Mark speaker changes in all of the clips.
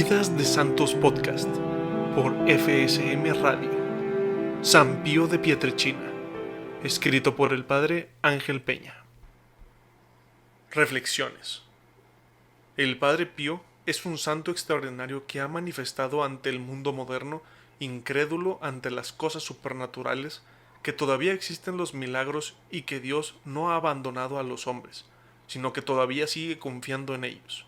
Speaker 1: Vidas de Santos Podcast por FSM Radio. San Pío de Pietrelcina. Escrito por el Padre Ángel Peña. Reflexiones. El Padre Pío es un santo extraordinario que ha manifestado ante el mundo moderno, incrédulo ante las cosas supernaturales, que todavía existen los milagros y que Dios no ha abandonado a los hombres, sino que todavía sigue confiando en ellos.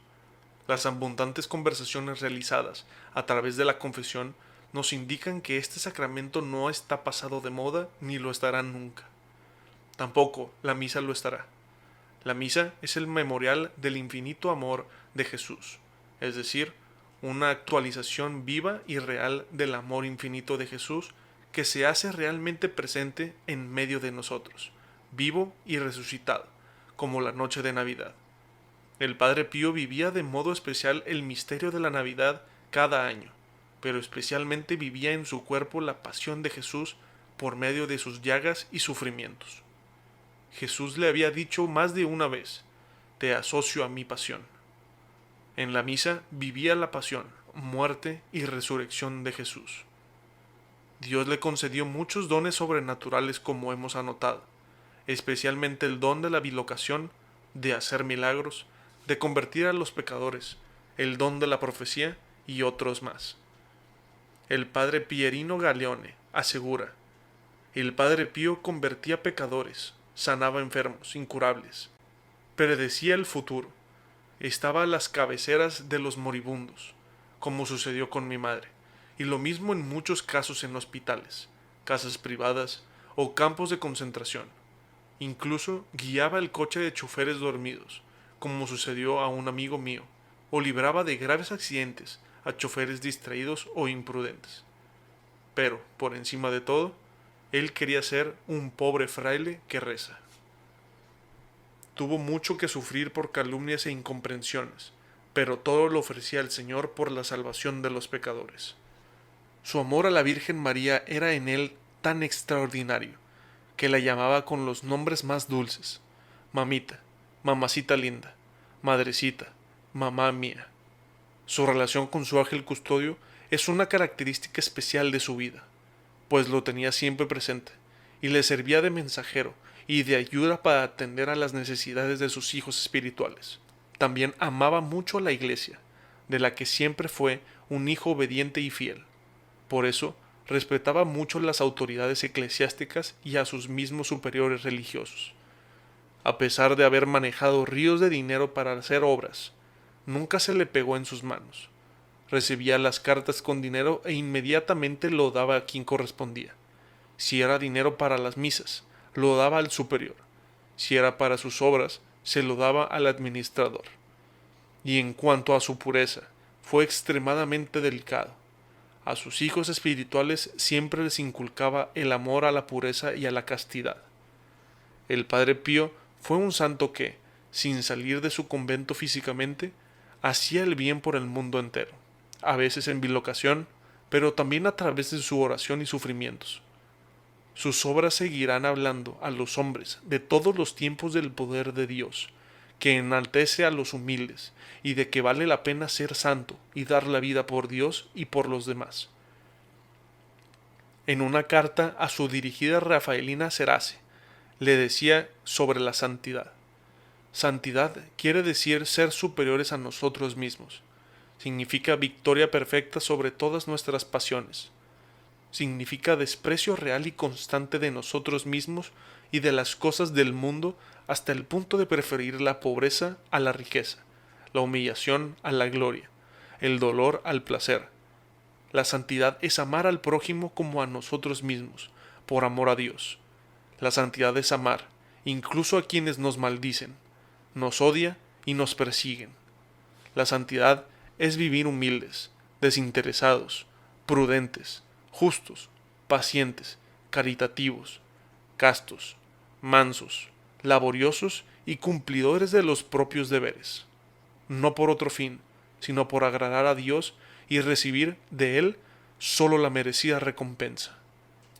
Speaker 1: Las abundantes conversaciones realizadas a través de la confesión nos indican que este sacramento no está pasado de moda ni lo estará nunca. Tampoco la misa lo estará. La misa es el memorial del infinito amor de Jesús, es decir, una actualización viva y real del amor infinito de Jesús que se hace realmente presente en medio de nosotros, vivo y resucitado, como la noche de Navidad. El Padre Pío vivía de modo especial el misterio de la Navidad cada año, pero especialmente vivía en su cuerpo la pasión de Jesús por medio de sus llagas y sufrimientos. Jesús le había dicho más de una vez: te asocio a mi pasión. En la misa vivía la pasión, muerte y resurrección de Jesús. Dios le concedió muchos dones sobrenaturales, como hemos anotado, especialmente el don de la bilocación, de hacer milagros, de convertir a los pecadores, el don de la profecía y otros más. El padre Pierino Galeone asegura: el Padre Pío convertía pecadores, sanaba enfermos incurables, predecía el futuro, estaba a las cabeceras de los moribundos, como sucedió con mi madre, y lo mismo en muchos casos en hospitales, casas privadas o campos de concentración. Incluso guiaba el coche de choferes dormidos, como sucedió a un amigo mío, o libraba de graves accidentes a choferes distraídos o imprudentes. Pero, por encima de todo, él quería ser un pobre fraile que reza. Tuvo mucho que sufrir por calumnias e incomprensiones, pero todo lo ofrecía al Señor por la salvación de los pecadores. Su amor a la Virgen María era en él tan extraordinario, que la llamaba con los nombres más dulces: mamita, mamacita linda, madrecita, mamá mía. Su relación con su ángel custodio es una característica especial de su vida, pues lo tenía siempre presente, y le servía de mensajero y de ayuda para atender a las necesidades de sus hijos espirituales. También amaba mucho a la Iglesia, de la que siempre fue un hijo obediente y fiel. Por eso, respetaba mucho las autoridades eclesiásticas y a sus mismos superiores religiosos. A pesar de haber manejado ríos de dinero para hacer obras, nunca se le pegó en sus manos. Recibía las cartas con dinero e inmediatamente lo daba a quien correspondía. Si era dinero para las misas, lo daba al superior. Si era para sus obras, se lo daba al administrador. Y en cuanto a su pureza, fue extremadamente delicado. A sus hijos espirituales siempre les inculcaba el amor a la pureza y a la castidad. El Padre Pío fue un santo que, sin salir de su convento físicamente, hacía el bien por el mundo entero, a veces en bilocación, pero también a través de su oración y sufrimientos. Sus obras seguirán hablando a los hombres de todos los tiempos del poder de Dios, que enaltece a los humildes, y de que vale la pena ser santo y dar la vida por Dios y por los demás. En una carta a su dirigida Rafaelina Serace, le decía sobre la santidad: santidad quiere decir ser superiores a nosotros mismos. Significa victoria perfecta sobre todas nuestras pasiones. Significa desprecio real y constante de nosotros mismos y de las cosas del mundo hasta el punto de preferir la pobreza a la riqueza, la humillación a la gloria, el dolor al placer. La santidad es amar al prójimo como a nosotros mismos, por amor a Dios. La santidad es amar, incluso a quienes nos maldicen, nos odia y nos persiguen. La santidad es vivir humildes, desinteresados, prudentes, justos, pacientes, caritativos, castos, mansos, laboriosos y cumplidores de los propios deberes, no por otro fin, sino por agradar a Dios y recibir de Él solo la merecida recompensa.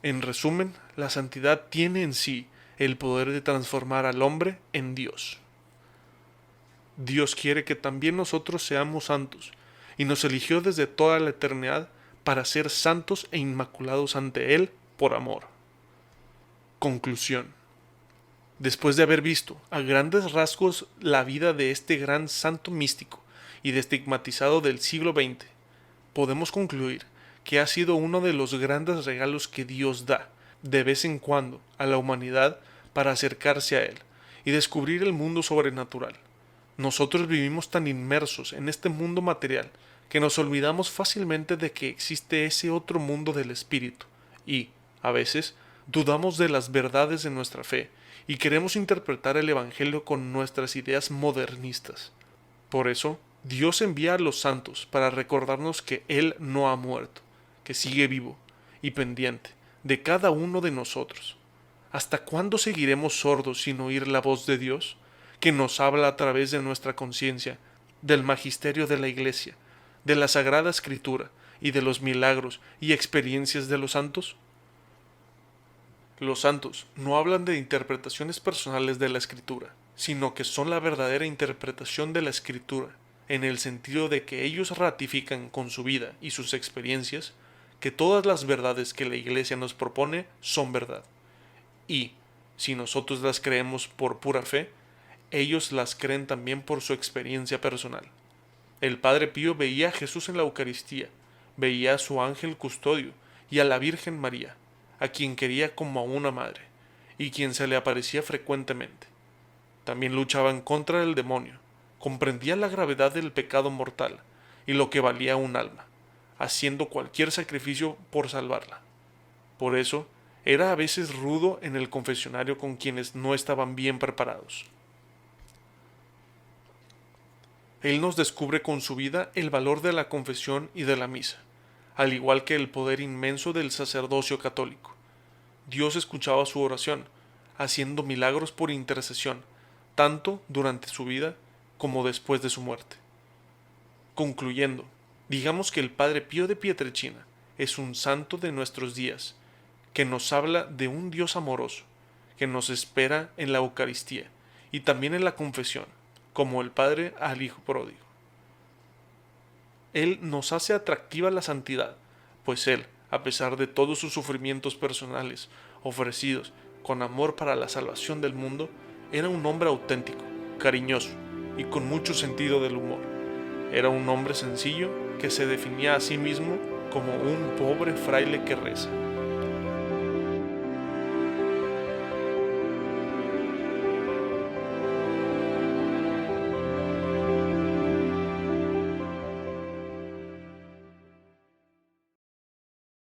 Speaker 1: En resumen, la santidad tiene en sí el poder de transformar al hombre en Dios. Dios quiere que también nosotros seamos santos y nos eligió desde toda la eternidad para ser santos e inmaculados ante Él por amor. Conclusión. Después de haber visto a grandes rasgos la vida de este gran santo místico y destigmatizado del siglo XX, podemos concluir que ha sido uno de los grandes regalos que Dios da de vez en cuando a la humanidad para acercarse a Él y descubrir el mundo sobrenatural. Nosotros vivimos tan inmersos en este mundo material que nos olvidamos fácilmente de que existe ese otro mundo del espíritu y, a veces, dudamos de las verdades de nuestra fe y queremos interpretar el Evangelio con nuestras ideas modernistas. Por eso, Dios envía a los santos para recordarnos que Él no ha muerto, que sigue vivo y pendiente de cada uno de nosotros. ¿Hasta cuándo seguiremos sordos sin oír la voz de Dios, que nos habla a través de nuestra conciencia, del magisterio de la Iglesia, de la Sagrada Escritura y de los milagros y experiencias de los santos? Los santos no hablan de interpretaciones personales de la Escritura, sino que son la verdadera interpretación de la Escritura, en el sentido de que ellos ratifican con su vida y sus experiencias que todas las verdades que la Iglesia nos propone son verdad. Y, si nosotros las creemos por pura fe, ellos las creen también por su experiencia personal. El Padre Pío veía a Jesús en la Eucaristía, veía a su ángel custodio y a la Virgen María, a quien quería como a una madre, y quien se le aparecía frecuentemente. También luchaba en contra del demonio, comprendía la gravedad del pecado mortal y lo que valía un alma, haciendo cualquier sacrificio por salvarla. Por eso, era a veces rudo en el confesionario con quienes no estaban bien preparados. Él nos descubre con su vida el valor de la confesión y de la misa, al igual que el poder inmenso del sacerdocio católico. Dios escuchaba su oración, haciendo milagros por intercesión, tanto durante su vida como después de su muerte. Concluyendo, digamos que el Padre Pío de Pietrelcina es un santo de nuestros días, que nos habla de un Dios amoroso, que nos espera en la Eucaristía y también en la confesión, como el Padre al Hijo pródigo. Él nos hace atractiva la santidad, pues Él, a pesar de todos sus sufrimientos personales, ofrecidos con amor para la salvación del mundo, era un hombre auténtico, cariñoso y con mucho sentido del humor. Era un hombre sencillo que se definía a sí mismo como un pobre fraile que reza.